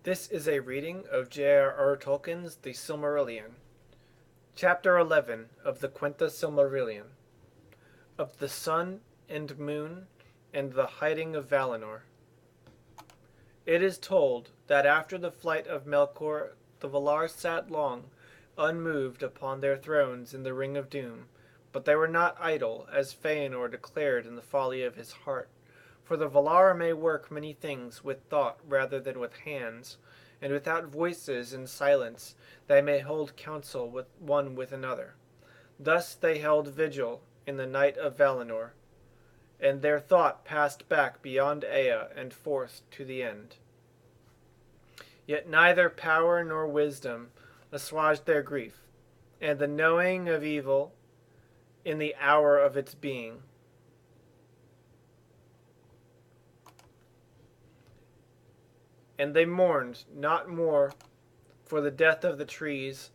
This is a reading of J.R.R. Tolkien's The Silmarillion, Chapter 11 of the Quenta Silmarillion, of the Sun and Moon and the Hiding of Valinor. It is told that after the flight of Melkor, the Valar sat long, unmoved upon their thrones in the Ring of Doom, but they were not idle, as Feanor declared in the folly of his heart. For the Valar may work many things with thought rather than with hands, and without voices in silence they may hold counsel with one with another. Thus they held vigil in the night of Valinor, and their thought passed back beyond Ea and forth to the end. Yet neither power nor wisdom assuaged their grief, and the knowing of evil in the hour of its being. And they mourned not more for the death of the trees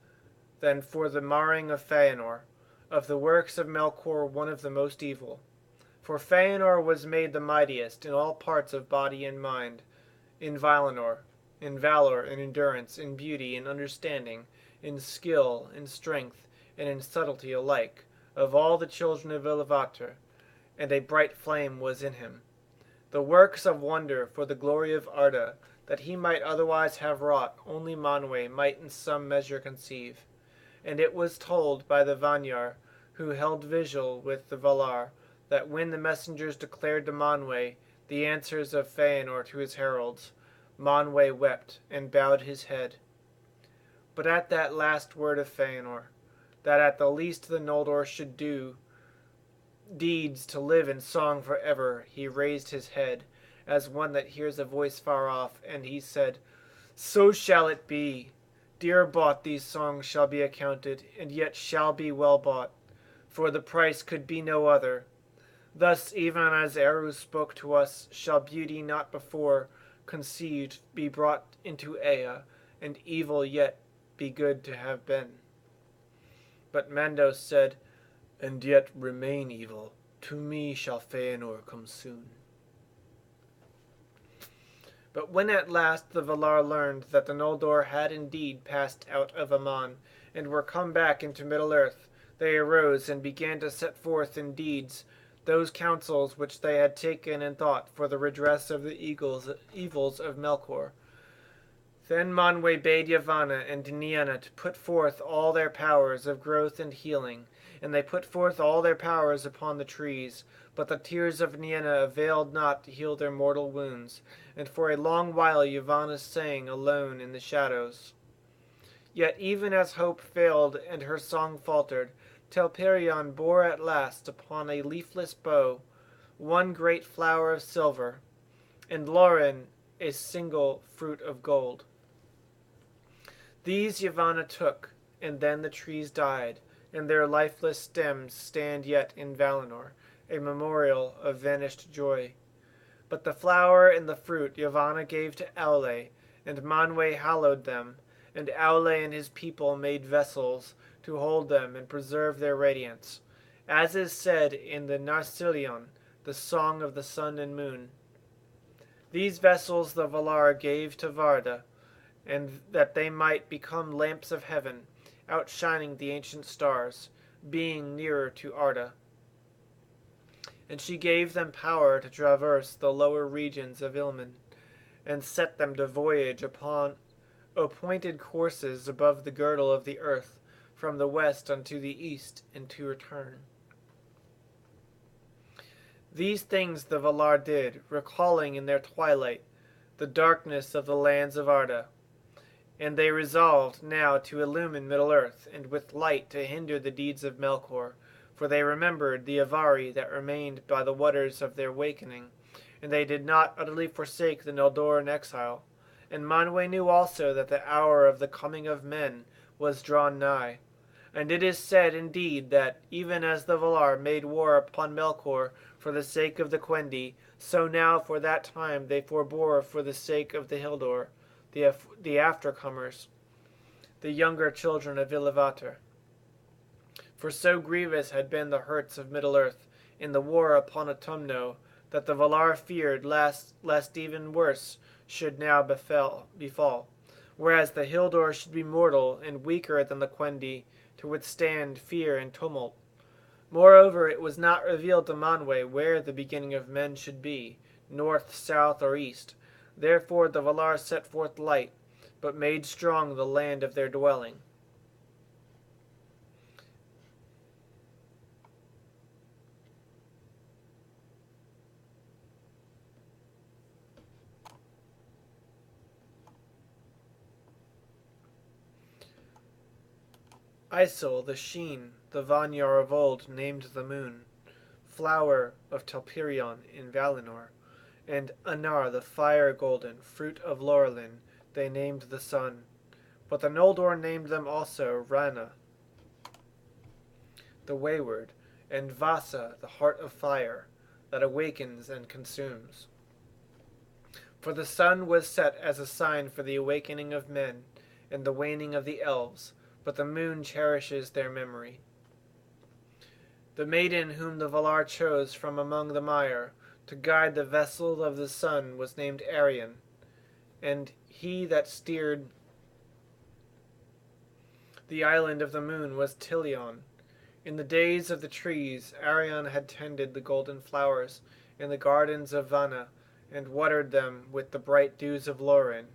than for the marring of Feanor, of the works of Melkor one of the most evil. For Feanor was made the mightiest in all parts of body and mind, in Valinor, in valor, in endurance, in beauty, in understanding, in skill, in strength, and in subtlety alike, of all the children of Iluvatar, and a bright flame was in him. The works of wonder for the glory of Arda, that he might otherwise have wrought, only Manwe might in some measure conceive. And it was told by the Vanyar, who held vigil with the Valar, that when the messengers declared to Manwe the answers of Feanor to his heralds, Manwe wept and bowed his head. But at that last word of Feanor, that at the least the Noldor should do deeds to live in song for ever, he raised his head, as one that hears a voice far off, and he said, "So shall it be. Dear bought these songs shall be accounted, and yet shall be well bought, for the price could be no other. Thus even as Eru spoke to us, shall beauty not before conceived be brought into Ea, and evil yet be good to have been." But Mandos said, "And yet remain evil. To me shall Feanor come soon." But when at last the Valar learned that the Noldor had indeed passed out of Aman, and were come back into Middle-earth, they arose and began to set forth in deeds those counsels which they had taken in thought for the redress of the evils of Melkor. Then Manwe bade Yavanna and Nienna to put forth all their powers of growth and healing, and they put forth all their powers upon the trees, but the tears of Nienna availed not to heal their mortal wounds, and for a long while Yavanna sang alone in the shadows. Yet even as hope failed and her song faltered, Telperion bore at last upon a leafless bow one great flower of silver, and Loren a single fruit of gold. These Yavanna took, and then the trees died, and their lifeless stems stand yet in Valinor, a memorial of vanished joy. But the flower and the fruit Yavanna gave to Aule, and Manwe hallowed them, and Aule and his people made vessels to hold them and preserve their radiance, as is said in the Silmarillion, the Song of the Sun and Moon. These vessels the Valar gave to Varda, and that they might become lamps of heaven, outshining the ancient stars, being nearer to Arda. And she gave them power to traverse the lower regions of Ilmen, and set them to voyage upon appointed courses above the girdle of the earth, from the west unto the east, and to return. These things the Valar did, recalling in their twilight the darkness of the lands of Arda, and they resolved now to illumine Middle-earth, and with light to hinder the deeds of Melkor, for they remembered the Avari that remained by the waters of their wakening, and they did not utterly forsake the Noldor in exile. And Manwe knew also that the hour of the coming of men was drawn nigh. And it is said indeed that, even as the Valar made war upon Melkor for the sake of the Quendi, so now for that time they forbore for the sake of the Hildor, the aftercomers, the younger children of Iluvatar. For so grievous had been the hurts of Middle-earth in the war upon Autumno, that the Valar feared lest even worse should now befall, whereas the Hildor should be mortal and weaker than the Quendi to withstand fear and tumult. Moreover, it was not revealed to Manwë where the beginning of men should be, north, south, or east. Therefore the Valar set forth light, but made strong the land of their dwelling. Isol, the Sheen, the Vanyar of old, named the moon, flower of Telperion in Valinor, and Anar, the fire golden, fruit of Laurelin, they named the sun. But the Noldor named them also Rana, the wayward, and Vasa, the heart of fire, that awakens and consumes. For the sun was set as a sign for the awakening of men and the waning of the elves, but the moon cherishes their memory. The maiden whom the Valar chose from among the mire to guide the vessel of the sun was named Arion, and he that steered the island of the moon was Tilion. In the days of the trees, Arion had tended the golden flowers in the gardens of Vanna, and watered them with the bright dews of Laurelin.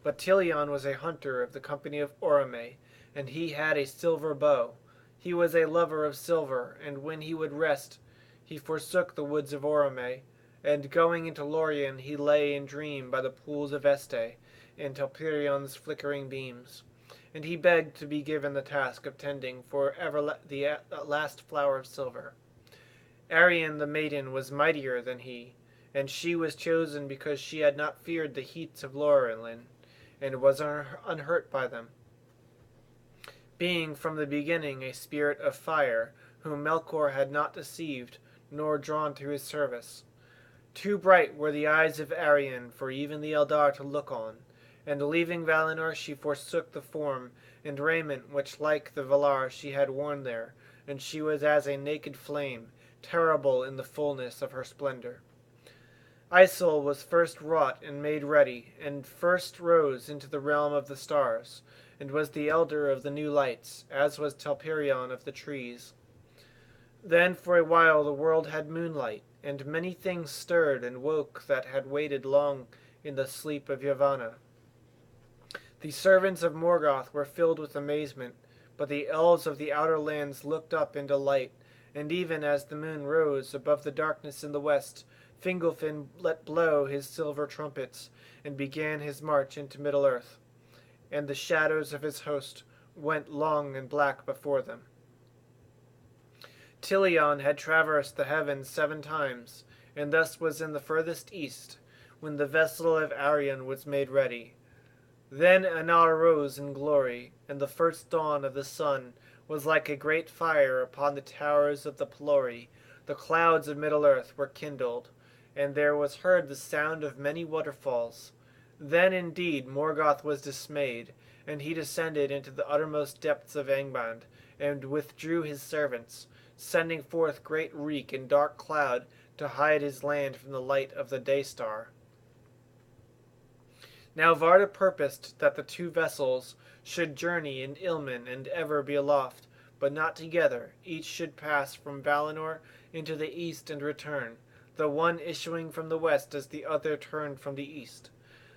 But Tilion was a hunter of the company of Orome, and he had a silver bow. He was a lover of silver, and when he would rest, he forsook the woods of Orome, and going into Lorien he lay in dream by the pools of Este, and Telperion's flickering beams. And he begged to be given the task of tending for ever the last flower of silver. Arion the maiden was mightier than he, and she was chosen because she had not feared the heats of Laurelin, and was unhurt by them, being from the beginning a spirit of fire, whom Melkor had not deceived, nor drawn to his service. Too bright were the eyes of Arion for even the Eldar to look on, and leaving Valinor she forsook the form and raiment which like the Valar she had worn there, and she was as a naked flame, terrible in the fullness of her splendor. Isol was first wrought and made ready, and first rose into the realm of the stars, and was the elder of the new lights, as was Telperion of the trees. Then for a while the world had moonlight, and many things stirred and woke that had waited long in the sleep of Yavanna. The servants of Morgoth were filled with amazement, but the elves of the outer lands looked up in delight, and even as the moon rose above the darkness in the west, Fingolfin let blow his silver trumpets, and began his march into Middle-earth, and the shadows of his host went long and black before them. Tilion had traversed the heavens 7 times, and thus was in the furthest east, when the vessel of Arion was made ready. Then Anar rose in glory, and the first dawn of the sun was like a great fire upon the towers of the Pelori. The clouds of Middle-earth were kindled, and there was heard the sound of many waterfalls. Then indeed Morgoth was dismayed, and he descended into the uttermost depths of Angband, and withdrew his servants, sending forth great reek and dark cloud to hide his land from the light of the day-star. Now Varda purposed that the 2 vessels should journey in Ilmen and ever be aloft, but not together. Each should pass from Valinor into the east and return, the one issuing from the west as the other turned from the east.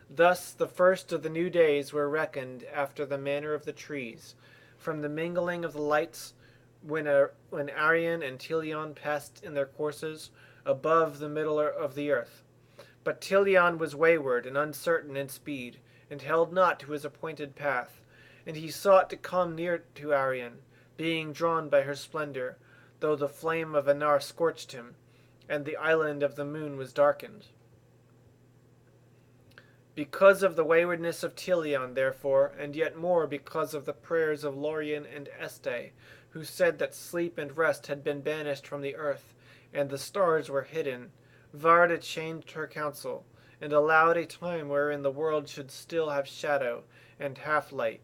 Thus the first of the new days were reckoned after the manner of the trees, from the mingling of the lights when Arion and Tilion passed in their courses above the middle of the earth. But Tilion was wayward and uncertain in speed, and held not to his appointed path, and he sought to come near to Arion, being drawn by her splendor, though the flame of Anar scorched him, and the island of the moon was darkened. Because of the waywardness of Tilion, therefore, and yet more because of the prayers of Lorien and Este, who said that sleep and rest had been banished from the earth, and the stars were hidden, Varda changed her counsel, and allowed a time wherein the world should still have shadow and half-light.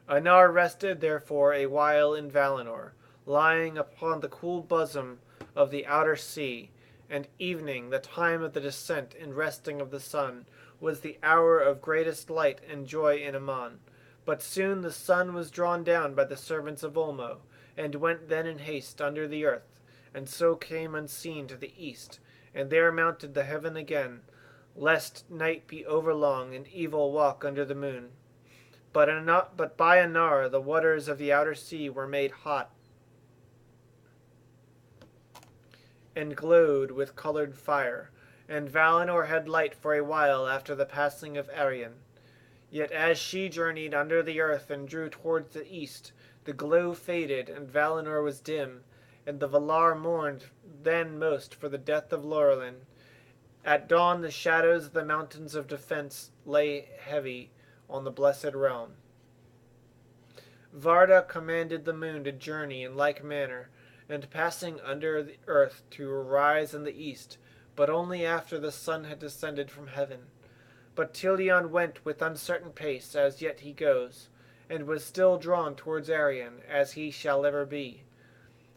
Anar rested therefore a while in Valinor, lying upon the cool bosom of the outer sea, and evening, the time of the descent and resting of the sun, was the hour of greatest light and joy in Aman. But soon the sun was drawn down by the servants of Ulmo, and went then in haste under the earth, and so came unseen to the east, and there mounted the heaven again, lest night be overlong and evil walk under the moon. But by Anar the waters of the outer sea were made hot, and glowed with colored fire, and Valinor had light for a while after the passing of Arion. Yet as she journeyed under the earth and drew towards the east, the glow faded, and Valinor was dim, and the Valar mourned then most for the death of Lorelin. At dawn the shadows of the mountains of defense lay heavy on the blessed realm. Varda commanded the moon to journey in like manner, and passing under the earth to arise in the east, but only after the sun had descended from heaven. But Tilion went with uncertain pace, as yet he goes, and was still drawn towards Arion, as he shall ever be,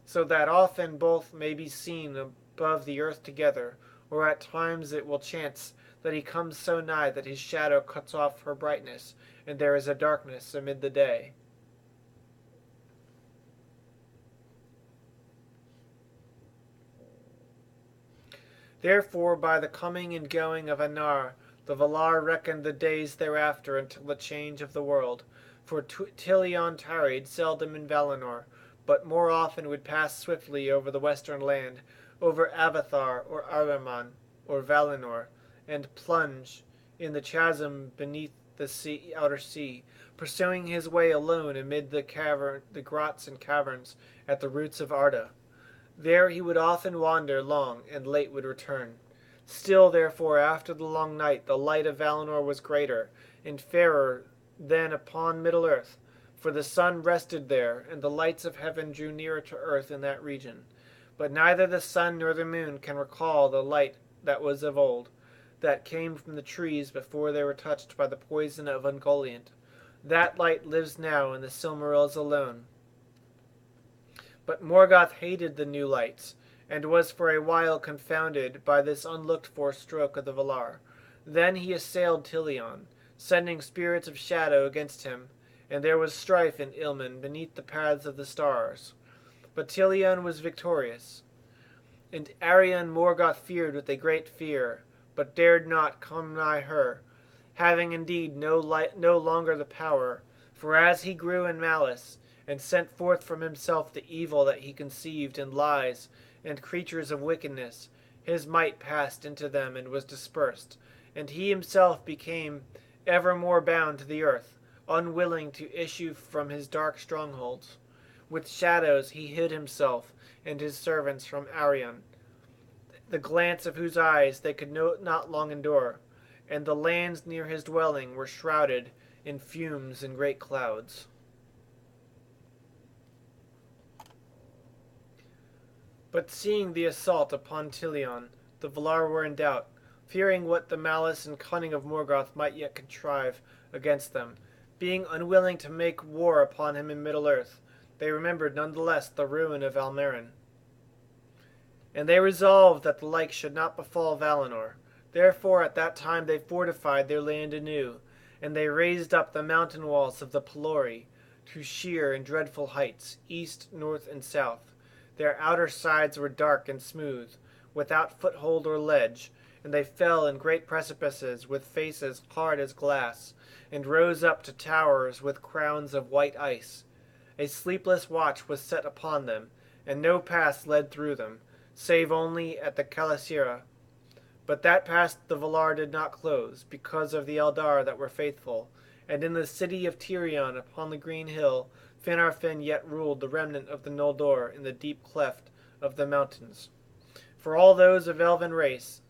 so that often both may be seen above the earth together, or at times it will chance that he comes so nigh that his shadow cuts off her brightness, and there is a darkness amid the day. Therefore by the coming and going of Anar, the Valar reckoned the days thereafter until the change of the world, for Tilion tarried seldom in Valinor, but more often would pass swiftly over the western land, over Avathar or Ahriman or Valinor, and plunge in the chasm beneath the outer sea, pursuing his way alone amid the grots and caverns at the roots of Arda. There he would often wander long, and late would return. Still, therefore, after the long night, the light of Valinor was greater and fairer than upon Middle-earth, for the sun rested there, and the lights of heaven drew nearer to earth in that region. But neither the sun nor the moon can recall the light that was of old, that came from the trees before they were touched by the poison of Ungoliant. That light lives now in the Silmarils alone. But Morgoth hated the new lights, and was for a while confounded by this unlooked-for stroke of the Valar. Then he assailed Tilion, sending spirits of shadow against him, and there was strife in Ilmen beneath the paths of the stars. But Tilion was victorious, and Arion Morgoth feared with a great fear, but dared not come nigh her, having indeed no longer the power, for as he grew in malice, and sent forth from himself the evil that he conceived in lies and creatures of wickedness, his might passed into them and was dispersed, and he himself became ever more bound to the earth, unwilling to issue from his dark strongholds. With shadows he hid himself and his servants from Arion, the glance of whose eyes they could not long endure, and the lands near his dwelling were shrouded in fumes and great clouds. But seeing the assault upon Tilion, the Valar were in doubt, fearing what the malice and cunning of Morgoth might yet contrive against them. Being unwilling to make war upon him in Middle-earth, they remembered none the less the ruin of Almaren. And they resolved that the like should not befall Valinor. Therefore at that time they fortified their land anew, and they raised up the mountain walls of the Pelori to sheer and dreadful heights, east, north, and south. Their outer sides were dark and smooth, without foothold or ledge, and they fell in great precipices with faces hard as glass, and rose up to towers with crowns of white ice. A sleepless watch was set upon them, and no pass led through them, save only at the Calasira. But that pass the Valar did not close, because of the Eldar that were faithful, and in the city of Tirion upon the green hill Finarfin yet ruled the remnant of the Noldor in the deep cleft of the mountains. For all those of elven race,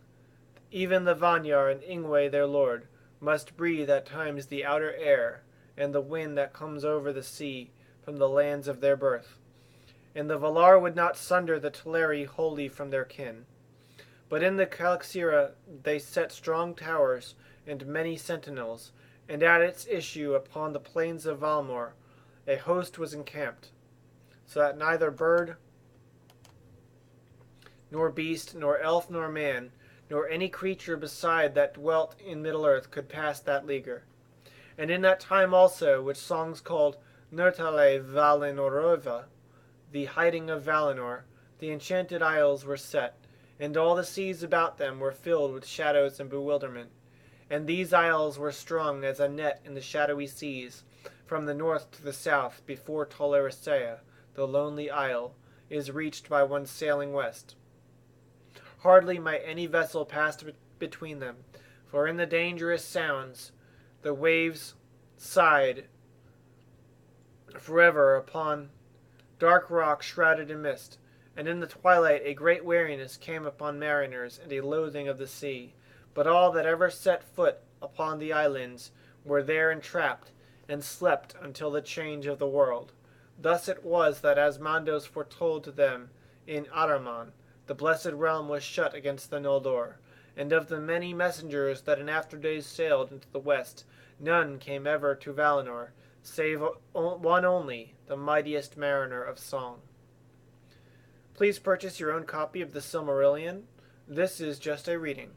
even the Vanyar and Ingwe their lord, must breathe at times the outer air, and the wind that comes over the sea from the lands of their birth. And the Valar would not sunder the Teleri wholly from their kin. But in the Calasira they set strong towers and many sentinels, and at its issue upon the plains of Valmor a host was encamped, so that neither bird nor beast nor elf nor man nor any creature beside that dwelt in Middle-earth could pass that leaguer. And in that time also, which songs called Nurtale Valenorova, the hiding of Valinor, the enchanted isles were set, and all the seas about them were filled with shadows and bewilderment. And these isles were strung as a net in the shadowy seas, from the north to the south, before Tolericea, the lonely isle, is reached by one sailing west. Hardly might any vessel pass between them, for in the dangerous sounds the waves sighed forever upon dark rocks shrouded in mist, and in the twilight a great weariness came upon mariners and a loathing of the sea. But all that ever set foot upon the islands were there entrapped, and slept until the change of the world. Thus it was that Asmondos foretold to them in Ahriman, the blessed realm was shut against the Noldor, and of the many messengers that in after days sailed into the west, none came ever to Valinor, save one only, the mightiest mariner of song. Please purchase your own copy of the Silmarillion. This is just a reading.